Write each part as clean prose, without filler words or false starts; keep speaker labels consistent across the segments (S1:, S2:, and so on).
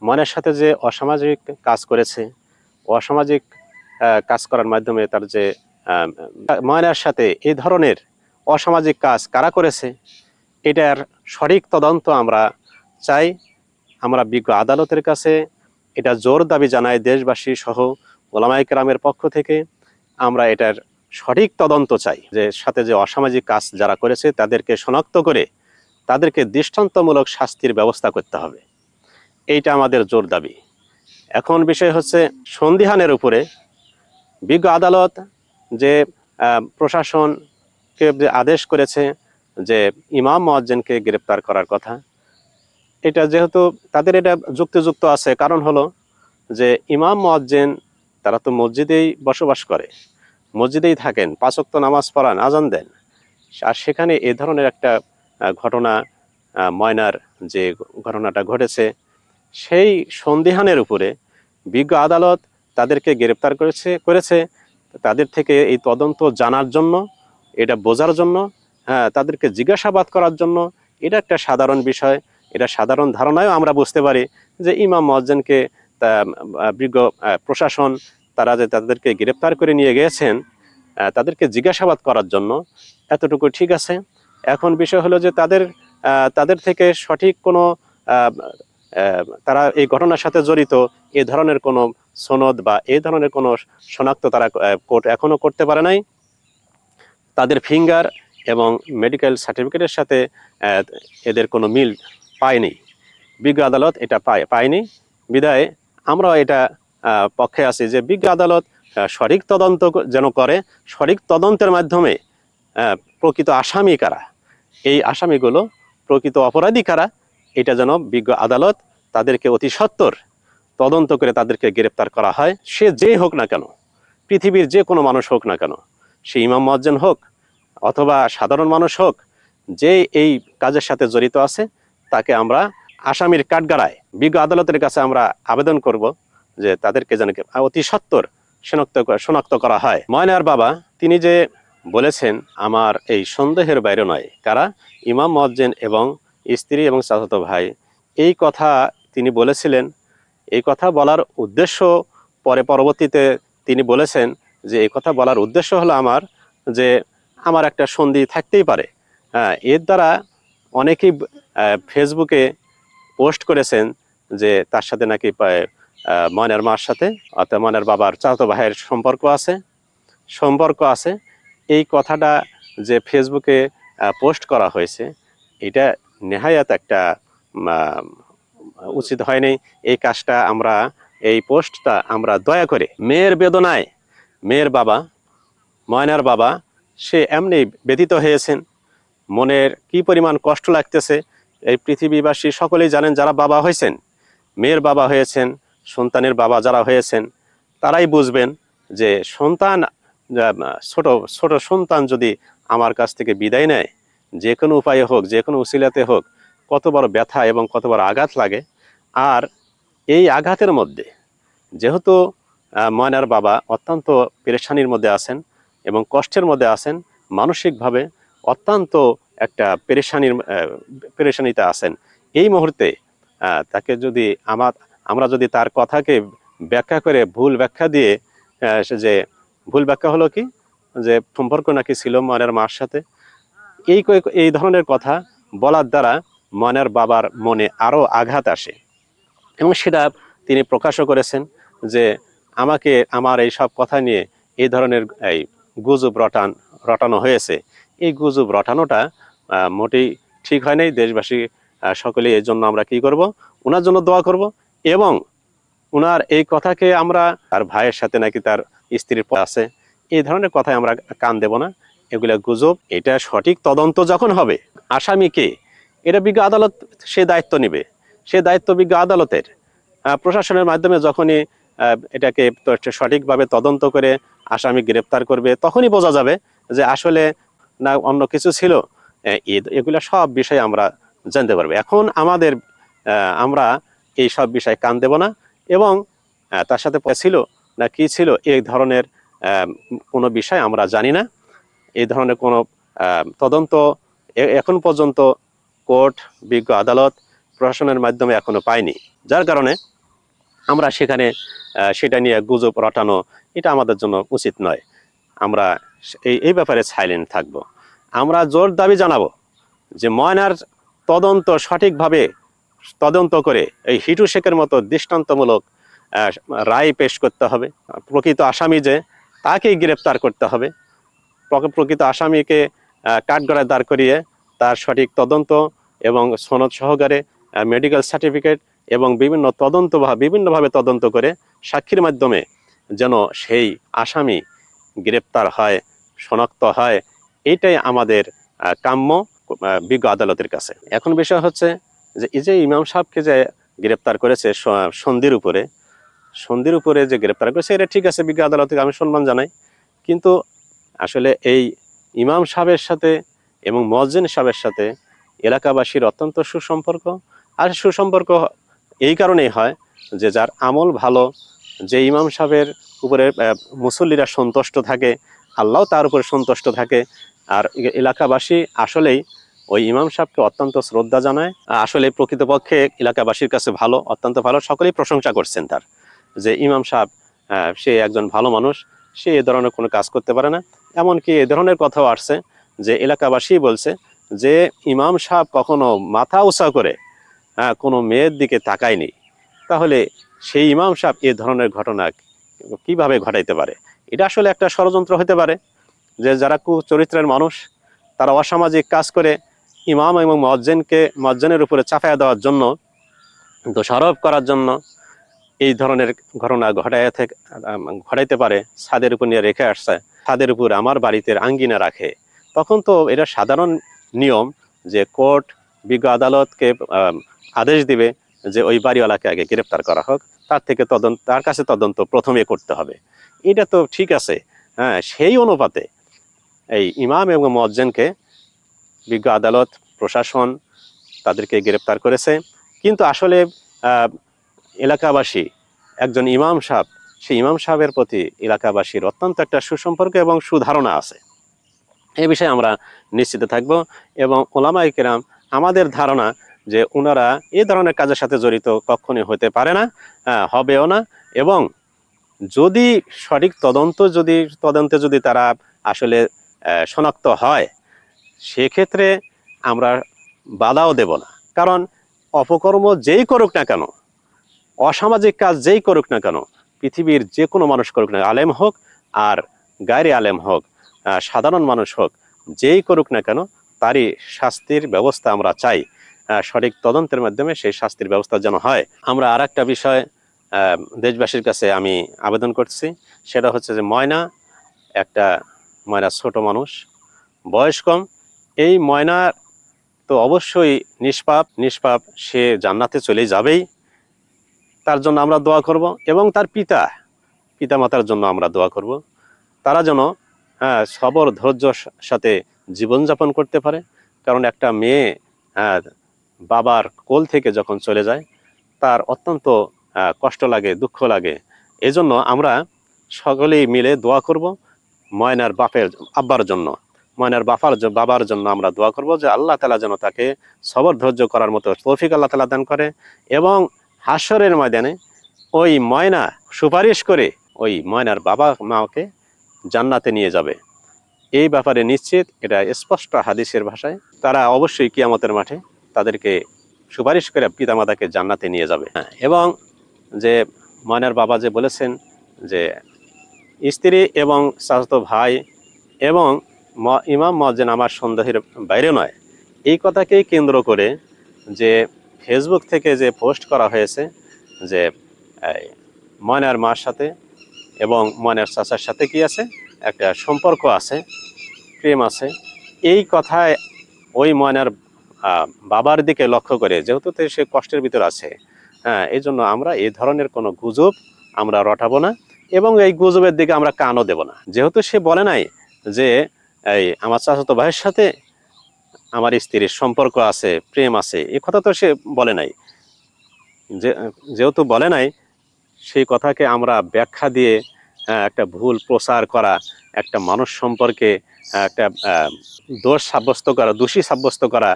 S1: ময়নার সাথে যে অসামাজিক কাজ করেছে, অসামাজিক কাজ করার মাধ্যমে তার যে ময়নার সাথে এই ধরনের অসামাজিক কাজ কারা করেছে এটার সঠিক তদন্ত আমরা চাই। আমরা বিজ্ঞ আদালতের কাছে এটা জোর দাবি জানাই, দেশবাসী সহ ওলামায়ে কেরামের পক্ষ থেকে আমরা এটার সঠিক তদন্ত চাই। যে সাথে যে অসামাজিক কাজ যারা করেছে তাদেরকে শনাক্ত করে তাদেরকে দৃষ্টান্তমূলক শাস্তির ব্যবস্থা করতে হবে, এইটা আমাদের জোর দাবি। এখন বিষয় হচ্ছে সন্দিহানের উপরে বিজ্ঞ আদালত যে প্রশাসনকে যে আদেশ করেছে যে ইমাম মুয়াজ্জিনকে গ্রেপ্তার করার কথা, এটা যেহেতু তাদের এটা যুক্তিযুক্ত আছে, কারণ হলো যে ইমাম মুয়াজ্জিন তারা তো মসজিদেই বসবাস করে, মসজিদেই থাকেন, 5 ওয়াক্ত নামাজ পড়ান, আজান দেন, আর সেখানে এ ধরনের একটা ঘটনা, ময়নার যে ঘটনাটা ঘটেছে, সেই সন্দিহানের উপরে বিজ্ঞ আদালত তাদেরকে গ্রেপ্তার করেছে তাদের থেকে এই তদন্ত জানার জন্য, এটা বোঝার জন্য, তাদেরকে জিজ্ঞাসাবাদ করার জন্য। এটা একটা সাধারণ বিষয়, এটা সাধারণ ধারণায়ও আমরা বুঝতে পারি যে ইমাম মুয়াজ্জিনকে বিজ্ঞ প্রশাসন তারা যে তাদেরকে গ্রেপ্তার করে নিয়ে গিয়েছেন তাদেরকে জিজ্ঞাসাবাদ করার জন্য, এতটুকু ঠিক আছে। এখন বিষয় হলো যে তাদের থেকে সঠিক কোনো তারা এই ঘটনার সাথে জড়িত এ ধরনের কোনো সনদ বা এই ধরনের কোনো শনাক্ত তারা এখনো করতে পারে নাই। তাদের ফিঙ্গার এবং মেডিকেল সার্টিফিকেটের সাথে এদের কোনো মিল পায়নি, বিজ্ঞ আদালত এটা পায়নি। বিদায় আমরা এটা পক্ষে আছি যে বিজ্ঞ আদালত সঠিক তদন্ত যেন করে, সঠিক তদন্তের মাধ্যমে প্রকৃত আসামি কারা, এই আসামিগুলো প্রকৃত অপরাধী কারা, এটা যেন বিজ্ঞ আদালত তাদেরকে অতি সত্বর তদন্ত করে তাদেরকে গ্রেপ্তার করা হয়। সে যেই হোক না কেন, পৃথিবীর যে কোনো মানুষ হোক না কেন, সে ইমাম মুয়াজ্জিন হোক অথবা সাধারণ মানুষ হোক, যে এই কাজের সাথে জড়িত আছে তাকে আমরা আসামির কাঠগড়ায় বিজ্ঞ আদালতের কাছে আমরা আবেদন করব যে তাদেরকে যেন অতি সত্বর শনাক্ত করা হয়। ময়নার বাবা তিনি যে বলেছেন আমার এই সন্দেহের বাইরে নয়, কারা? ইমাম মুয়াজ্জিন এবং স্ত্রী এবং চাচাতো ভাই। এই কথা তিনি বলেছিলেন। এই কথা বলার উদ্দেশ্য পরবর্তীতে তিনি বলেছেন যে এই কথা বলার উদ্দেশ্য হলো আমার একটা সন্ধি থাকতেই পারে। এর দ্বারা অনেকেই ফেসবুকে পোস্ট করেছেন যে তার সাথে নাকি ময়নার মার সাথে অর্থাৎ ময়নার বাবার চাচাতো ভাইয়ের সম্পর্ক আছে। এই কথাটা যে ফেসবুকে পোস্ট করা হয়েছে এটা নেহায়াত একটা উচিত হয়নি। এই কাজটা এই পোস্টটা আমরা দয়া করে, মেয়ের বেদনায় মেয়ের বাবা ময়নার বাবা সে এমনি ব্যথিত হয়েছেন, মনের কি পরিমাণ কষ্ট লাগতেছে এই পৃথিবীবাসী সকলেই জানেন। যারা বাবা হয়েছেন, মেয়ের বাবা হয়েছেন, সন্তানের বাবা যারা হয়েছেন তারাই বুঝবেন যে ছোট ছোট সন্তান যদি আমার কাছ থেকে বিদায় নেয়, যে কোনো উপায়ে হোক, যে কোনো উসিলাতে হোক, কত বড় ব্যথা এবং কত বড় আঘাত লাগে। আর এই আঘাতের মধ্যে যেহেতু ময়নার বাবা অত্যন্ত পেরেশানির মধ্যে আছেন এবং কষ্টের মধ্যে আছেন, মানসিকভাবে অত্যন্ত একটা পেরেশানিতে আছেন, এই মুহূর্তে তাকে যদি আমরা যদি তার কথাকে ব্যাখ্যা করে ভুল ব্যাখ্যা দিয়ে, যে ভুল ব্যাখ্যা হলো কি যে সম্পর্ক নাকি ছিল ময়নার মার সাথে, এই ধরনের কথা বলার দ্বারা ময়নার বাবার মনে আরো আঘাত আসে এবং সেটা তিনি প্রকাশও করেছেন যে আমার এই সব কথা নিয়ে এই ধরনের এই গুজব রটানো হয়েছে। এই গুজব রটানোটা মোটেই ঠিক হয় নাই। দেশবাসী সকলে এই জন্য আমরা কি করব, ওনার জন্য দোয়া করব এবং ওনার এই কথাকে আমরা তার ভাইয়ের সাথে নাকি তার স্ত্রীর আছে, এই ধরনের কথায় আমরা কান দেব না। এগুলা গুজব। এটা সঠিক তদন্ত যখন হবে, আসামিকে এটা বিজ্ঞ আদালত সে দায়িত্ব নেবে, সে দায়িত্ব বিজ্ঞ আদালতের। প্রশাসনের মাধ্যমে যখনই এটাকে সঠিকভাবে তদন্ত করে আসামি গ্রেপ্তার করবে, তখনই বোঝা যাবে যে আসলে না অন্য কিছু ছিল। এগুলা সব বিষয় আমরা জানতে পারবো। এখন আমরা এই সব বিষয়ে কান দেব না এবং তার সাথে ছিল না কি ছিল এই ধরনের কোনো বিষয় আমরা জানি না। এই ধরনের কোনো তদন্ত এখন পর্যন্ত কোর্ট, বিজ্ঞ আদালত, প্রশাসনের মাধ্যমে এখনো পায়নি। যার কারণে আমরা সেখানে সেটা নিয়ে গুজব রটানো এটা আমাদের জন্য উচিত নয়। আমরা এই ব্যাপারে সাইলেন্ট থাকব। আমরা জোর দাবি জানাবো যে ময়নার তদন্ত সঠিকভাবে তদন্ত করে এই হিটু শেখের মতো দৃষ্টান্তমূলক রায় পেশ করতে হবে। প্রকৃত আসামি যে তাকেই গ্রেপ্তার করতে হবে। প্রকৃত আসামিকে কাঠগড়ায় দাঁড় করিয়ে তার সঠিক তদন্ত এবং সনদ সহকারে মেডিকেল সার্টিফিকেট এবং বিভিন্নভাবে তদন্ত করে সাক্ষীর মাধ্যমে যেন সেই আসামি গ্রেপ্তার হয়, শনাক্ত হয়, এইটাই আমাদের কাম্য বিজ্ঞ আদালতের কাছে। এখন বিষয় হচ্ছে যে এই যে ইমাম সাহেবকে যে গ্রেপ্তার করেছে সন্ধির উপরে যে গ্রেপ্তার করেছে, এটা ঠিক আছে, বিজ্ঞ আদালতকে আমি সম্মান জানাই। কিন্তু আসলে এই ইমাম সাহেবের সাথে এবং মুয়াজ্জিন সাহেবের সাথে এলাকাবাসীর অত্যন্ত সুসম্পর্ক। আর সুসম্পর্ক এই কারণেই হয় যে যার আমল ভালো, যে ইমাম সাহেবের উপরে মুসল্লিরা সন্তুষ্ট থাকে, আল্লাহ তার উপরে সন্তুষ্ট থাকে। আর এলাকাবাসী আসলেই ওই ইমাম সাহেবকে অত্যন্ত শ্রদ্ধা জানায়। আসলে প্রকৃতপক্ষে এলাকাবাসীর কাছে ভালো, অত্যন্ত ভালো, সকলেই প্রশংসা করছেন তার, যে ইমাম সাহেব সে একজন ভালো মানুষ, সে এ ধরনের কোনো কাজ করতে পারে না। এমনকি এ ধরনের কথাও আসছে যে এলাকাবাসী বলছে যে ইমাম সাহেব কখনো মাথা উঁচা করে কোনো মেয়ের দিকে তাকায়নি, তাহলে সেই ইমাম সাহেব এ ধরনের ঘটনা কিভাবে ঘটাইতে পারে? এটা আসলে একটা ষড়যন্ত্র হতে পারে, যে যারা কুচরিত্রের মানুষ তারা অসামাজিক কাজ করে ইমাম এবং মুয়াজ্জিনের উপরে চাপায়া দেওয়ার জন্য, দোষারোপ করার জন্য এই ধরনের ঘটনা ঘটাইতে পারে। ছাদের উপর নিয়ে রেখে আসছে, ছাদের উপর আমার বাড়িতে আঙ্গিনা রাখে, তখন তো এটা সাধারণ নিয়ম যে কোর্ট বিজ্ঞ আদালতকে আদেশ দিবে যে ওই বাড়িওয়ালাকে আগে গ্রেপ্তার করা হোক, তার কাছে তদন্ত প্রথমে করতে হবে। এটা তো ঠিক আছে। হ্যাঁ, সেই অনুপাতে এই ইমাম এবং মুয়াজ্জিনকে বিজ্ঞ আদালত প্রশাসন তাদেরকে গ্রেপ্তার করেছে। কিন্তু আসলে এলাকাবাসী একজন ইমাম সাহেব, সেই ইমাম সাহেবের প্রতি এলাকাবাসীর অত্যন্ত একটা সুসম্পর্ক এবং সুধারণা আছে। এই বিষয়ে আমরা নিশ্চিত থাকব। এবং ওলামায়ে কেরাম আমাদের ধারণা যে ওনারা এই ধরনের কাজের সাথে জড়িত কখনোই হতে পারে না, হবেও না। এবং যদি সঠিক তদন্তে যদি তারা আসলে শনাক্ত হয়, সেক্ষেত্রে আমরা বাধাও দেব না। কারণ অপকর্ম যেই করুক না কেন, অসামাজিক কাজ যেই করুক না কেন, পৃথিবীর যে কোনো মানুষ করুক না, আলেম হোক আর গায়রে আলেম হোক, সাধারণ মানুষ হোক, যেই করুক না কেন, তারই শাস্তির ব্যবস্থা আমরা চাই। সঠিক তদন্তের মাধ্যমে সেই শাস্তির ব্যবস্থা যেন হয়। আমরা আর একটা বিষয় দেশবাসীর কাছে আমি আবেদন করছি, সেটা হচ্ছে যে ময়না ছোট মানুষ, বয়স কম। এই ময়না তো অবশ্যই নিষ্পাপ, সে জান্নাতে চলে যাবেই। তার জন্য আমরা দোয়া করব এবং তার পিতা মাতার জন্য আমরা দোয়া করব। তারা যেন সবর ধৈর্যর সাথে জীবনযাপন করতে পারে। কারণ একটা মেয়ে বাবার কোল থেকে যখন চলে যায়, তার অত্যন্ত কষ্ট লাগে, দুঃখ লাগে। এজন্য আমরা সকলেই মিলে দোয়া করব ময়নার বাবার জন্য আমরা দোয়া করব যে আল্লাহ তাআলা যেন তাকে সবর ধৈর্য করার মতো তৌফিক আল্লাহ তাআলা দান করে। এবং হাশরের ময়দানে ওই ময়না সুপারিশ করে ওই ময়নার বাবা মাকে জান্নাতে নিয়ে যাবে, এই ব্যাপারে নিশ্চিত। এটা স্পষ্ট হাদিসের ভাষায়। তারা অবশ্যই কিয়ামতের মাঠে তাদেরকে সুপারিশ করে পিতামাতাকে জান্নাতে নিয়ে যাবে। এবং যে ময়নার বাবা যে বলেছেন যে স্ত্রী এবং চাচাতো ভাই এবং ইমাম মুয়াজ্জিন আমার সন্দেহের বাইরে নয়, এই কথাকেই কেন্দ্র করে যে ফেসবুক থেকে যে পোস্ট করা হয়েছে যে ময়নার মার সাথে এবং ময়নার চাচার সাথে কি আছে, একটা সম্পর্ক আছে, প্রেম আছে, এই কথায় ওই ময়নার বাবার দিকে লক্ষ্য করে, যেহেতু সে কষ্টের ভিতর আছে, এই জন্য আমরা এই ধরনের কোনো গুজব আমরা রটাবো না এবং এই গুজবের দিকে আমরা কানও দেব না। যেহেতু সে বলে নাই যে এই আমার চাচাতো ভাইয়ের সাথে আমার স্ত্রীর সম্পর্ক আছে, প্রেম আছে, এই কথা তো সে বলে নাই। যেহেতু বলে নাই, সেই কথাকে আমরা ব্যাখ্যা দিয়ে একটা ভুল প্রচার করা, একটা মানুষ সম্পর্কে একটা দোষী সাব্যস্ত করা,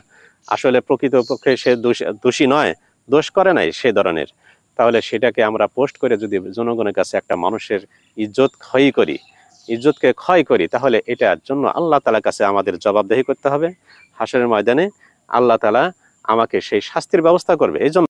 S1: আসলে প্রকৃতপক্ষে সে দোষী নয়, দোষ করে নাই সে ধরনের। তাহলে সেটাকে আমরা পোস্ট করে যদি জনগণের কাছে একটা মানুষের ইজ্জতকে ক্ষয় করি, তাহলে এটার জন্য আল্লাহ তাআলার কাছে আমাদের জবাবদিহি করতে হবে। হাসরের ময়দানে আল্লাহ তাআলা আমাকে সেই শাস্তির ব্যবস্থা করবে। এই জন্য